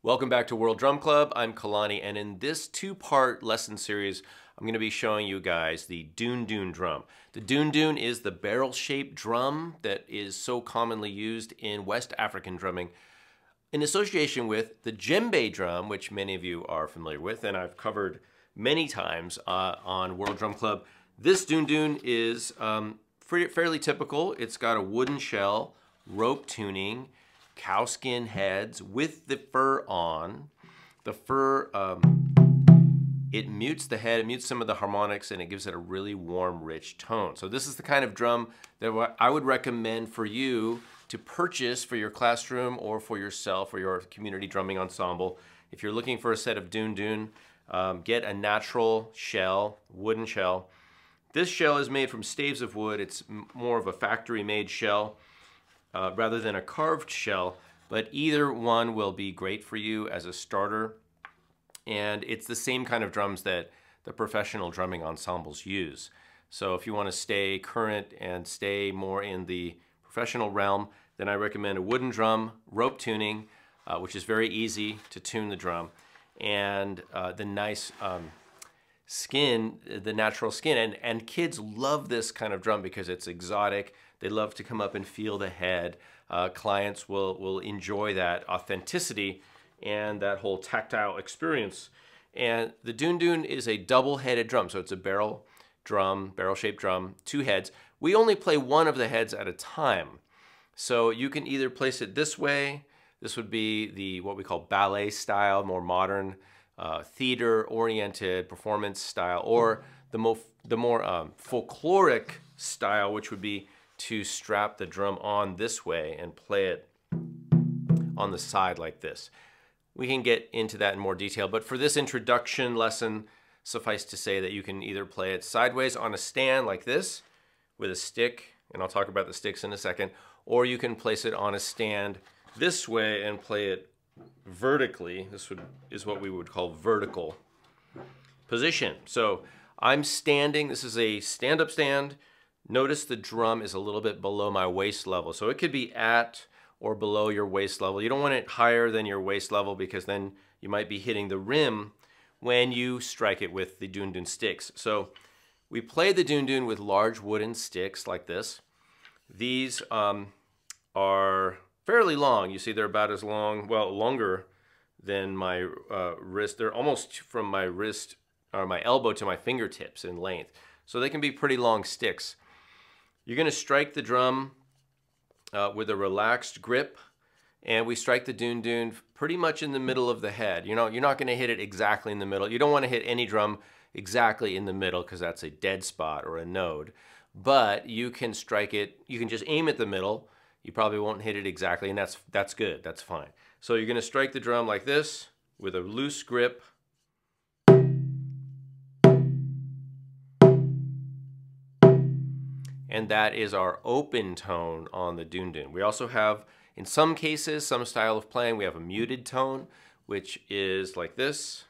Welcome back to World Drum Club. I'm Kalani, and in this two-part lesson series, I'm going to be showing you guys the Dundun drum. The Dundun is the barrel-shaped drum that is so commonly used in West African drumming in association with the djembe drum, which many of you are familiar with, and I've covered many times on World Drum Club. This Dundun is fairly typical. It's got a wooden shell, rope tuning, cowskin heads with the fur on. The fur, it mutes the head, it mutes some of the harmonics, and it gives it a really warm, rich tone. So this is the kind of drum that I would recommend for you to purchase for your classroom or for yourself or your community drumming ensemble. If you're looking for a set of Dundun, get a natural shell, wooden shell. This shell is made from staves of wood. It's more of a factory-made shell. Rather than a carved shell, but either one will be great for you as a starter. And it's the same kind of drums that the professional drumming ensembles use. So if you want to stay current and stay more in the professional realm, then I recommend a wooden drum, rope tuning, which is very easy to tune the drum, and the nice skin, the natural skin. And kids love this kind of drum because it's exotic. They love to come up and feel the head. Clients will enjoy that authenticity and that whole tactile experience. And the Dundun is a double-headed drum, so it's a barrel drum, barrel-shaped drum, two heads. We only play one of the heads at a time. So you can either place it this way. This would be the what we call ballet style, more modern, theater-oriented performance style, or the more folkloric style, which would be to strap the drum on this way and play it on the side like this. We can get into that in more detail, but for this introduction lesson, suffice to say that you can either play it sideways on a stand like this with a stick, and I'll talk about the sticks in a second, or you can place it on a stand this way and play it vertically. This is what we would call vertical position. So I'm standing, this is a stand-up stand. Notice the drum is a little bit below my waist level. So it could be at or below your waist level. You don't want it higher than your waist level because then you might be hitting the rim when you strike it with the Dundun sticks. So we play the Dundun with large wooden sticks like this. These are fairly long. You see they're about as long, well, longer than my wrist. They're almost from my wrist or my elbow to my fingertips in length. So they can be pretty long sticks. You're going to strike the drum with a relaxed grip, and we strike the Dundun pretty much in the middle of the head. You're not going to hit it exactly in the middle. You don't want to hit any drum exactly in the middle because that's a dead spot or a node. But you can strike it, you can just aim at the middle. You probably won't hit it exactly, and that's good, that's fine. So you're going to strike the drum like this with a loose grip. And that is our open tone on the Dundun. We also have, in some cases, some style of playing, we have a muted tone, which is like this.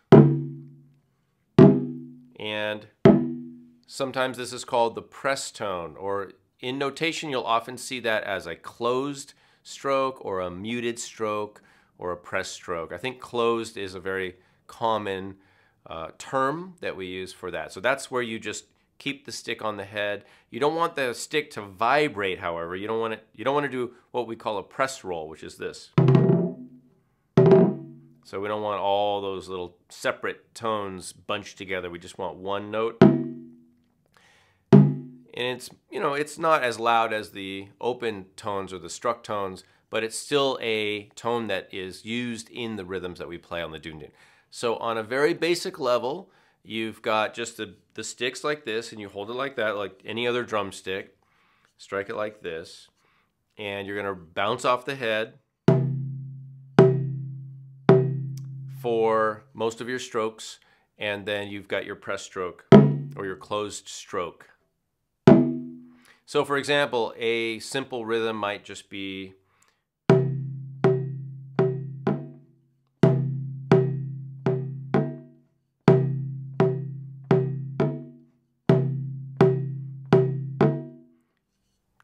And sometimes this is called the press tone, or in notation, you'll often see that as a closed stroke or a muted stroke or a press stroke. I think closed is a very common term that we use for that. So that's where you just keep the stick on the head. You don't want the stick to vibrate, however. You don't want to do what we call a press roll, which is this. So we don't want all those little separate tones bunched together. We just want one note. And it's not as loud as the open tones or the struck tones, but it's still a tone that is used in the rhythms that we play on the Dundun. So on a very basic level, you've got just the sticks like this, and you hold it like that, like any other drumstick. Strike it like this, and you're going to bounce off the head for most of your strokes, and then you've got your press stroke or your closed stroke. So for example, a simple rhythm might just be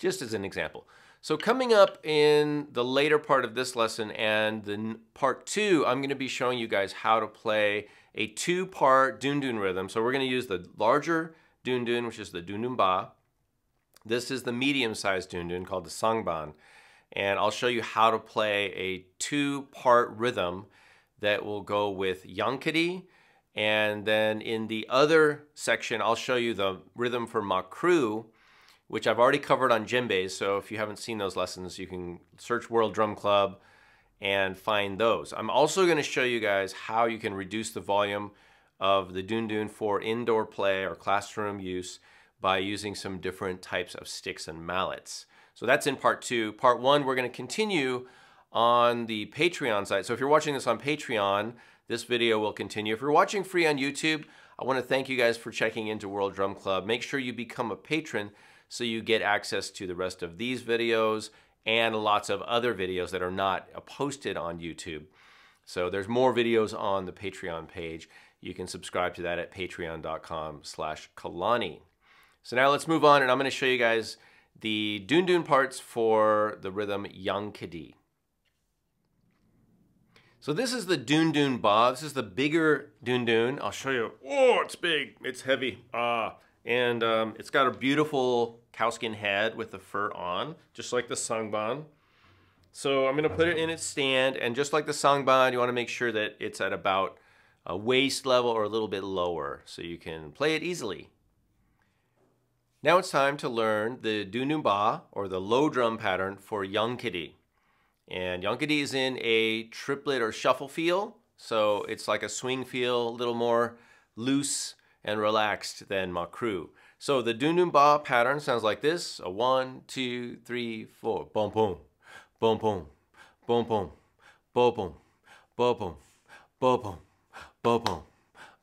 just as an example. So coming up in the later part of this lesson and the part 2, I'm going to be showing you guys how to play a 2-part dundun rhythm. So we're going to use the larger dundun, which is the dundun ba. This is the medium-sized dundun called the sangban. And I'll show you how to play a 2-part rhythm that will go with Yankadi. And then in the other section, I'll show you the rhythm for makru, which I've already covered on djembes. So if you haven't seen those lessons, you can search World Drum Club and find those. I'm also going to show you guys how you can reduce the volume of the dundun for indoor play or classroom use by using some different types of sticks and mallets. So that's in part 2. Part 1, we're going to continue on the Patreon site. So if you're watching this on Patreon, this video will continue. If you're watching free on YouTube, I want to thank you guys for checking into World Drum Club. Make sure you become a patron so you get access to the rest of these videos and lots of other videos that are not posted on YouTube. So there's more videos on the Patreon page. You can subscribe to that at patreon.com/Kalani. So now let's move on, and I'm going to show you guys the dundun parts for the rhythm Yankadi. So this is the dundun ba. This is the bigger dundun. I'll show you. Oh, it's big. It's heavy. And it's got a beautiful cowskin head with the fur on, just like the sangban. So I'm going to put it in its stand, and just like the sangban, you want to make sure that it's at about a waist level or a little bit lower so you can play it easily. Now it's time to learn the dundun ba, or the low drum pattern for Yankadi. And Yankadi is in a triplet or shuffle feel, so it's like a swing feel, a little more loose and relaxed than makru. So the dundun ba pattern sounds like this: a 1, 2, 3, 4, boom boom, boom boom, boom boom, boom boom, boom boom, boom boom, boom boom,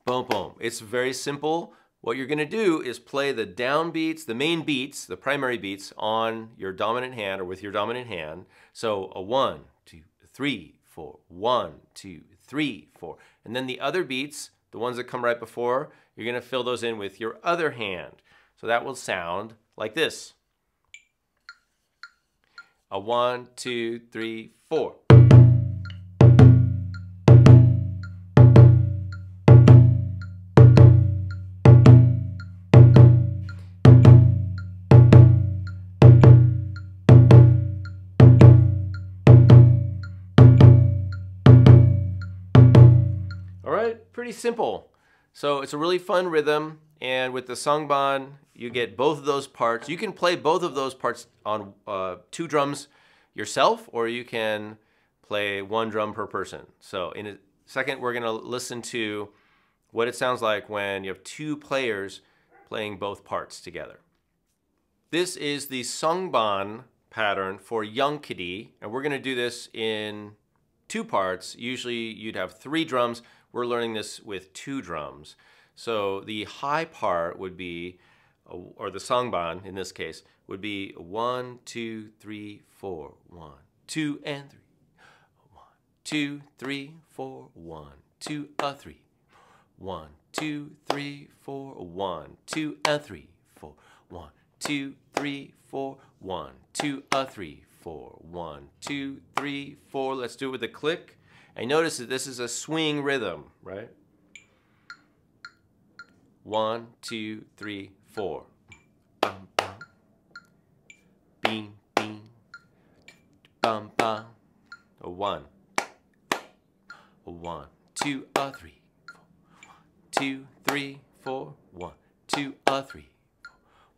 boom boom. It's very simple. What you're going to do is play the downbeats, the main beats, the primary beats on your dominant hand or with your dominant hand. So a 1, 2, 3, 4, 1, 2, 3, 4. And then the other beats, the ones that come right before, you're going to fill those in with your other hand. So that will sound like this. A 1, 2, 3, 4. All right, pretty simple. So it's a really fun rhythm, and with the sangban, you get both of those parts. You can play both of those parts on 2 drums yourself, or you can play 1 drum per person. So in a second, we're gonna listen to what it sounds like when you have 2 players playing both parts together. This is the sangban pattern for Yankadi, and we're gonna do this in 2 parts. Usually you'd have 3 drums. We're learning this with 2 drums. So the high part would be, or the sangban in this case, would be 1, 2, 3, 4, 1, 2, and 3. 1, 2, 3, 4, 1, 2, 3. 1, 2, 3, 4, 1, 2, 3, 4. 1, 2, 3, 4, 1, 2, 3, 4. 1, 2, 3, 4. Let's do it with a click. And notice that this is a swing rhythm, right? 1, 2, 3, 4. Bum, bum. Bing, bing. Bum, bum. 1. 1, 2, 3, 4. 2, 3, 4. 1, 2, 3,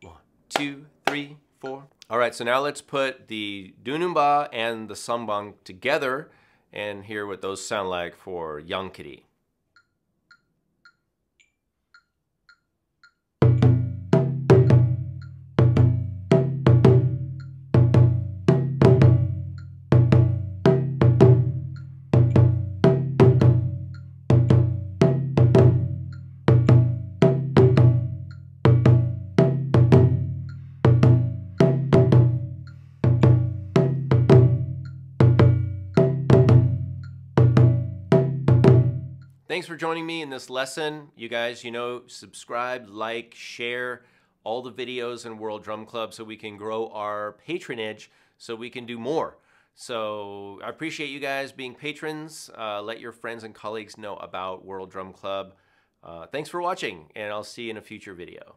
4. 1, 2, 3, 4. All right, so now let's put the dundun ba and the sangban together and hear what those sound like for Yankadi. Thanks for joining me in this lesson. You guys, subscribe, like, share all the videos in World Drum Club so we can grow our patronage so we can do more. So I appreciate you guys being patrons. Let your friends and colleagues know about World Drum Club. Thanks for watching, and I'll see you in a future video.